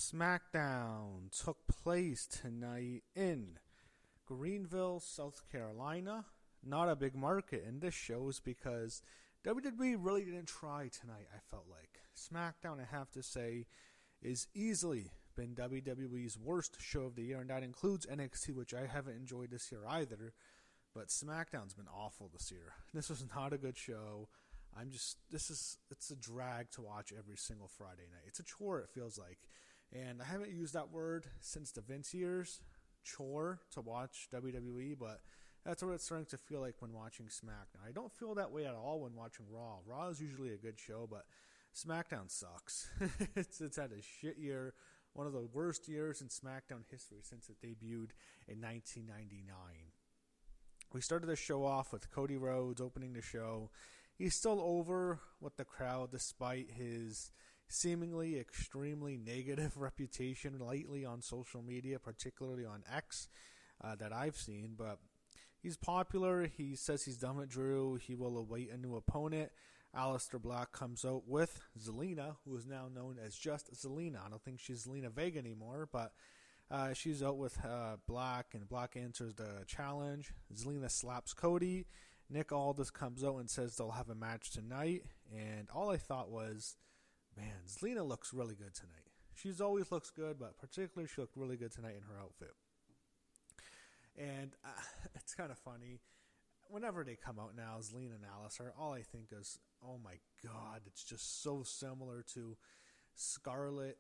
SmackDown took place tonight in Greenville, South Carolina. Not a big market, and this shows because WWE really didn't try tonight, I felt like. SmackDown, I have to say, is easily been WWE's worst show of the year, and that includes NXT, which I haven't enjoyed this year either. But SmackDown's been awful this year. This was not a good show. It's a drag to watch every single Friday night. It's a chore, it feels like. And I haven't used that word since the Vince years, chore, to watch WWE, but that's what it's starting to feel like when watching SmackDown. I don't feel that way at all when watching Raw. Raw is usually a good show, but SmackDown sucks. It's had a shit year, one of the worst years in SmackDown history since it debuted in 1999. We started the show off with Cody Rhodes opening the show. He's still over with the crowd despite his seemingly extremely negative reputation lately on social media, particularly on X, that I've seen. But he's popular. He says he's done with Drew. He will await a new opponent. Aleister Black comes out with Zelina, who is now known as just Zelina. I don't think she's Zelina Vega anymore, but she's out with Black, and Black answers the challenge. Zelina slaps Cody. Nick Aldis comes out and says they'll have a match tonight. And all I thought was, man, Zelina looks really good tonight. She's always looks good, but particularly she looked really good tonight in her outfit. And it's kind of funny. Whenever they come out now, Zelina and Aleister, all I think is, oh my God, it's just so similar to Scarlett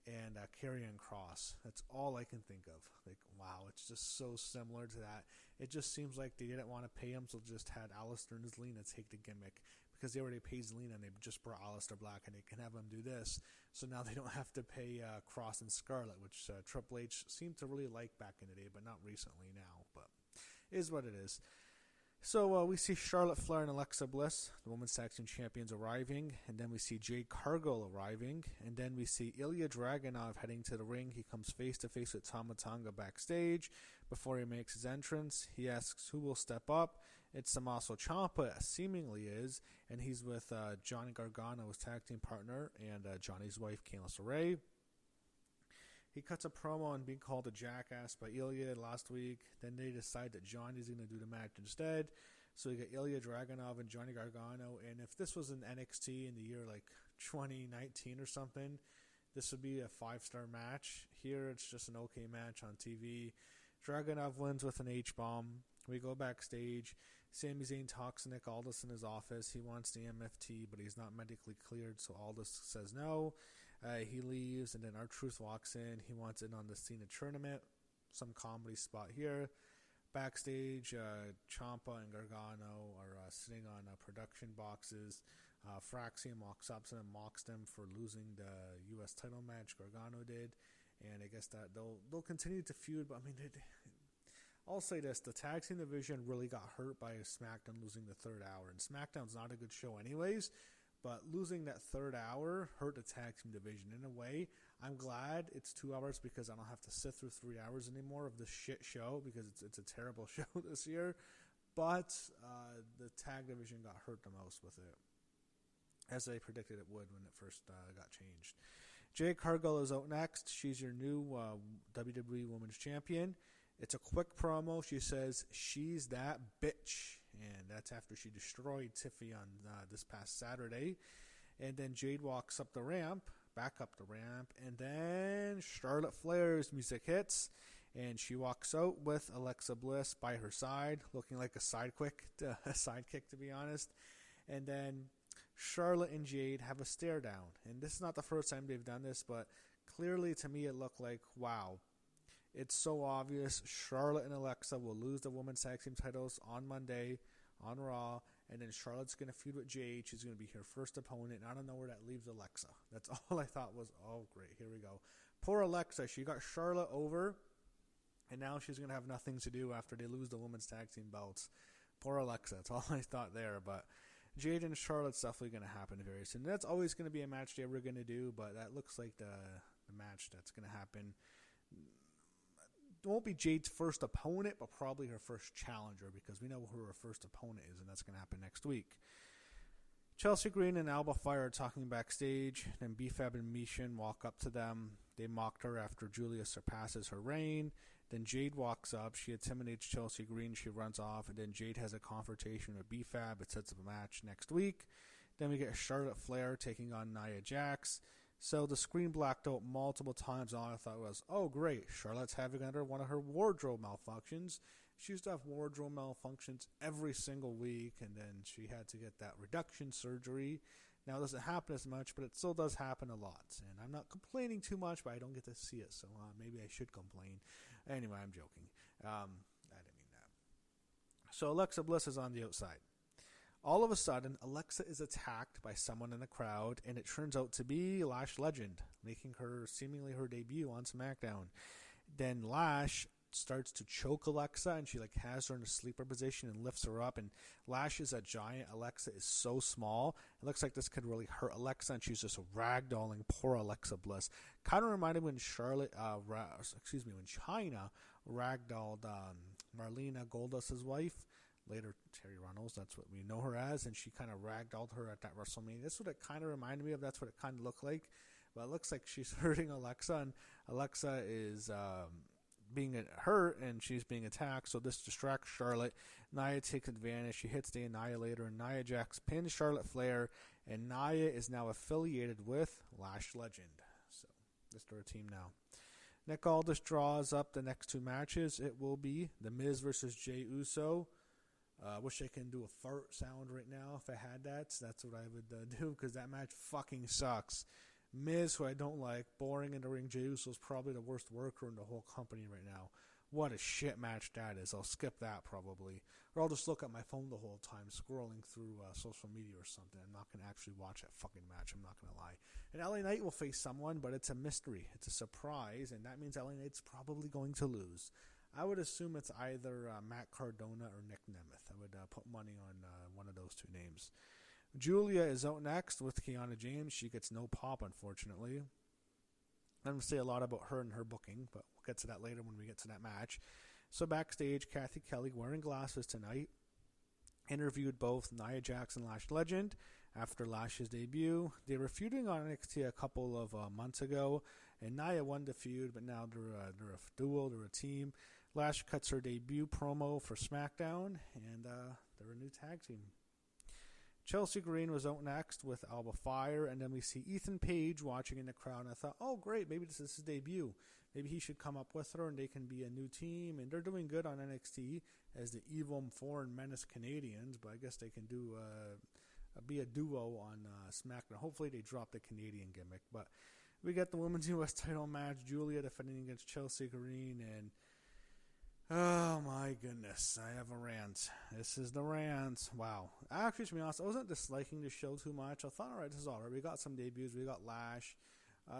and Karrion Kross. That's all I can think of. Like, wow, it's just so similar to that. It just seems like they didn't want to pay him, so just had Aleister and Zelina take the gimmick because they already paid Zelina and they just brought Aleister Black and they can have him do this. So now they don't have to pay Kross and Scarlett, which Triple H seemed to really like back in the day, but not recently now. But it is what it is. So we see Charlotte Flair and Alexa Bliss, the Women's Tag Team Champions, arriving. And then we see Jade Cargill arriving. And then we see Ilya Dragunov heading to the ring. He comes face-to-face with Tama Tonga backstage. Before he makes his entrance, he asks who will step up. It's Tommaso Ciampa, seemingly is. And he's with Johnny Gargano, his tag team partner, and Johnny's wife, Candice LeRae. He cuts a promo on being called a jackass by Ilya last week. Then they decide that Johnny's going to do the match instead. So we get Ilya Dragunov and Johnny Gargano. And if this was an NXT in the year like 2019 or something, this would be a 5-star match. Here it's just an okay match on TV. Dragunov wins with an H-bomb. We go backstage. Sami Zayn talks to Nick Aldis in his office. He wants the MFT, but he's not medically cleared, so Aldis says no. He leaves, and then R-Truth walks in. He wants in on the Cena tournament. Some comedy spot here. Backstage, Ciampa and Gargano are sitting on production boxes. Fraxium walks up to them, mocks them for losing the U.S. title match. Gargano did, and I guess that they'll continue to feud. But I mean, I'll say this: the tag team division really got hurt by SmackDown losing the third hour, and SmackDown's not a good show anyways. But losing that third hour hurt the tag team division. In a way, I'm glad it's 2 hours because I don't have to sit through 3 hours anymore of this shit show because it's a terrible show this year. But the tag division got hurt the most with it, as I predicted it would when it first got changed. Jade Cargill is out next. She's your new WWE Women's Champion. It's a quick promo. She says she's that bitch. And that's after she destroyed Tiffy on this past Saturday. And then Jade walks up the ramp, back up the ramp. And then Charlotte Flair's music hits. And she walks out with Alexa Bliss by her side, looking like a sidekick to be honest. And then Charlotte and Jade have a stare down. And this is not the first time they've done this, but clearly to me it looked like, wow. It's so obvious. Charlotte and Alexa will lose the Women's Tag Team titles on Monday on Raw, and then Charlotte's going to feud with Jade. She's going to be her first opponent, and I don't know where that leaves Alexa. That's all I thought was, oh, great, here we go. Poor Alexa. She got Charlotte over, and now she's going to have nothing to do after they lose the Women's Tag Team belts. Poor Alexa. That's all I thought there, but Jade and Charlotte's definitely going to happen very soon. That's always going to be a match they were going to do, but that looks like the match that's going to happen. It won't be Jade's first opponent, but probably her first challenger because we know who her first opponent is, and that's going to happen next week. Chelsea Green and Alba Fire are talking backstage. Then B-Fab and Mishin walk up to them. They mocked her after Julia surpasses her reign. Then Jade walks up. She intimidates Chelsea Green. She runs off. And then Jade has a confrontation with B-Fab. It sets up a match next week. Then we get Charlotte Flair taking on Nia Jax. So the screen blacked out multiple times. All I thought was, oh great, Charlotte's having another one of her wardrobe malfunctions. She used to have wardrobe malfunctions every single week, and then she had to get that reduction surgery. Now it doesn't happen as much, but it still does happen a lot. And I'm not complaining too much, but I don't get to see it, so maybe I should complain. Anyway, I'm joking. I didn't mean that. So Alexa Bliss is on the outside. All of a sudden, Alexa is attacked by someone in the crowd, and it turns out to be Lash Legend, making her seemingly her debut on SmackDown. Then Lash starts to choke Alexa, and she has her in a sleeper position and lifts her up. And Lash is a giant. Alexa is so small. It looks like this could really hurt Alexa, and she's just ragdolling poor Alexa Bliss. Kind of reminded when when China ragdolled Marlena Goldust's wife. Later, Terry Runnels, that's what we know her as, and she kind of ragdolled her at that WrestleMania. That's what it kind of reminded me of. That's what it kind of looked like. But it looks like she's hurting Alexa, and Alexa is being hurt, and she's being attacked. So this distracts Charlotte. Nia takes advantage. She hits the Annihilator, and Nia Jax pins Charlotte Flair, and Nia is now affiliated with Lash Legend. So this is their team now. Nick Aldis draws up the next two matches. It will be The Miz versus Jey Uso. Wish I can do a fart sound right now if I had that. That's what I would do, because that match fucking sucks. Miz, who I don't like, boring in the ring. Jey Uso is probably the worst worker in the whole company right now. What a shit match that is. I'll skip that probably. Or I'll just look at my phone the whole time, scrolling through social media or something. I'm not going to actually watch that fucking match. I'm not going to lie. And LA Knight will face someone, but it's a mystery. It's a surprise, and that means LA Knight's probably going to lose. I would assume it's either Matt Cardona or Nick Nemeth. I would put money on one of those two names. Julia is out next with Kiana James. She gets no pop, unfortunately. I'm going to say a lot about her and her booking, but we'll get to that later when we get to that match. So backstage, Kathy Kelly, wearing glasses tonight, interviewed both Nia Jax and Lash Legend after Lash's debut. They were feuding on NXT a couple of months ago, and Nia won the feud, but now they're a duo, they're a team. Lash cuts her debut promo for SmackDown, and they're a new tag team. Chelsea Green was out next with Alba Fire, and then we see Ethan Page watching in the crowd, and I thought, oh great, maybe this is his debut. Maybe he should come up with her, and they can be a new team, and they're doing good on NXT as the evil foreign menace Canadians, but I guess they can do be a duo on SmackDown. Hopefully they drop the Canadian gimmick, but we get the Women's U.S. title match, Julia defending against Chelsea Green, and oh my goodness, I have a rant. This is the rant. Wow. Actually, to be honest, I wasn't disliking the show too much. I thought, alright, this is alright. We got some debuts. We got Lash.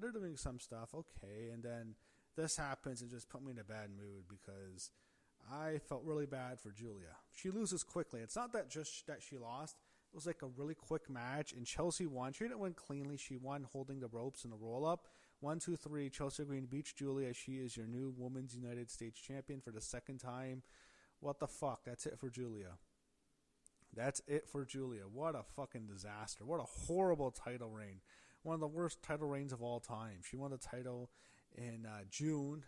They're doing some stuff. Okay. And then this happens and just put me in a bad mood because I felt really bad for Julia. She loses quickly. It's not that just that she lost. It was like a really quick match, and Chelsea won. She didn't win cleanly. She won holding the ropes and the roll-up. 1, 2, 3. Chelsea Green beats Julia. She is your new Women's United States Champion for the second time. What the fuck? That's it for Julia. That's it for Julia. What a fucking disaster. What a horrible title reign. One of the worst title reigns of all time. She won the title in June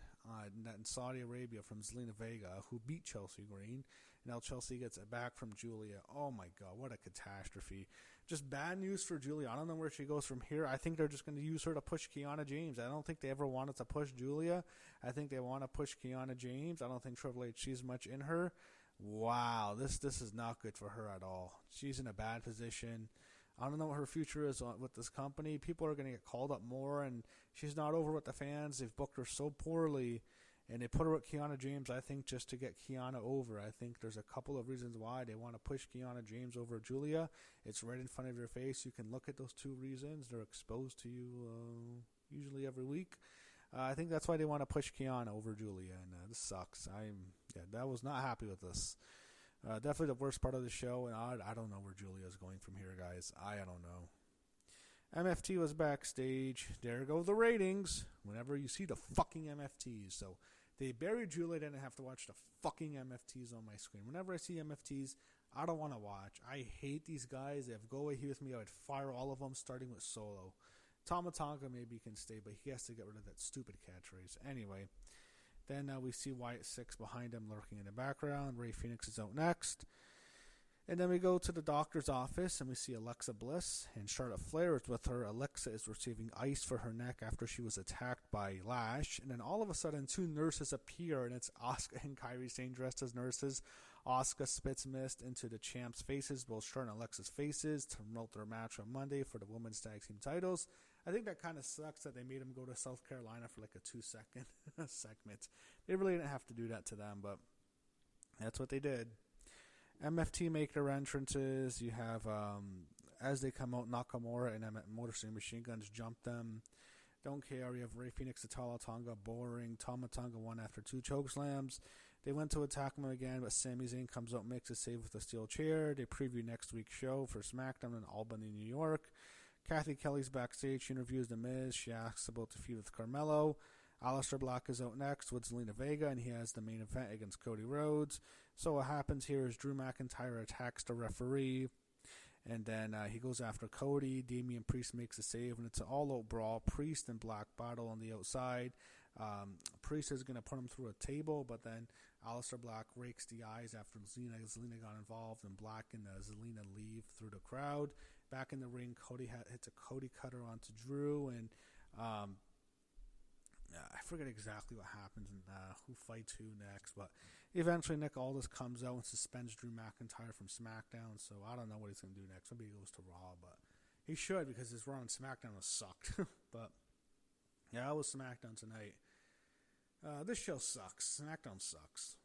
in Saudi Arabia from Zelina Vega, who beat Chelsea Green. Now Chelsea gets it back from Julia. Oh my God, what a catastrophe. Just bad news for Julia. I don't know where she goes from here. I think they're just going to use her to push Kiana James. I don't think they ever wanted to push Julia. I think they want to push Kiana James. I don't think Triple H sees much in her. Wow, this is not good for her at all. She's in a bad position. I don't know what her future is with this company. People are going to get called up more, and she's not over with the fans. They've booked her so poorly, and they put her with Kiana James, I think, just to get Kiana over. I think there's a couple of reasons why they want to push Kiana James over Julia. It's right in front of your face. You can look at those two reasons. They're exposed to you usually every week. I think that's why they want to push Kiana over Julia, and this sucks. I was not happy with this. Definitely the worst part of the show, and I don't know where Julia is going from here, guys. I don't know. MFT was backstage. There go the ratings. Whenever you see the fucking MFTs. So they buried Julia, I didn't have to watch the fucking MFTs on my screen. Whenever I see MFTs, I don't want to watch. I hate these guys. If Go Away Here With Me, I would fire all of them, starting with Solo. Tama Tonga maybe can stay, but he has to get rid of that stupid catchphrase. Anyway, then we see Wyatt Six behind him lurking in the background. Rey Fenix is out next. And then we go to the doctor's office, and we see Alexa Bliss, and Charlotte Flair is with her. Alexa is receiving ice for her neck after she was attacked by Lash. And then all of a sudden, two nurses appear, and it's Asuka and Kairi Sane dressed as nurses. Asuka spits mist into the champs' faces, both Charlotte and Alexa's faces, to promote their match on Monday for the women's tag team titles. I think that kind of sucks that they made them go to South Carolina for like a 2-second segment. They really didn't have to do that to them, but that's what they did. MFT make their entrances. You have, as they come out, Nakamura and Motor City Machine Guns jump them. Don't care. You have Rey Fenix, Tama Tonga, boring. Tama Tonga won after 2 chokeslams. They went to attack him again, but Sami Zayn comes out, makes a save with a steel chair. They preview next week's show for SmackDown in Albany, New York. Kathy Kelly's backstage. She interviews The Miz. She asks about the feud with Carmelo. Aleister Black is out next with Zelina Vega, and he has the main event against Cody Rhodes. So what happens here is Drew McIntyre attacks the referee, and then he goes after Cody. Damian Priest makes a save, and it's an all-out brawl. Priest and Black battle on the outside. Priest is going to put him through a table, but then Aleister Black rakes the eyes after Zelina got involved, and Black and Zelina leave through the crowd. Back in the ring, Cody hits a Cody cutter onto Drew, and I forget exactly what happens and who fights who next, but eventually Nick Aldis comes out and suspends Drew McIntyre from SmackDown, so I don't know what he's going to do next. Maybe he goes to Raw, but he should, because his Raw and SmackDown was sucked. But yeah, that was SmackDown tonight. This show sucks. SmackDown sucks.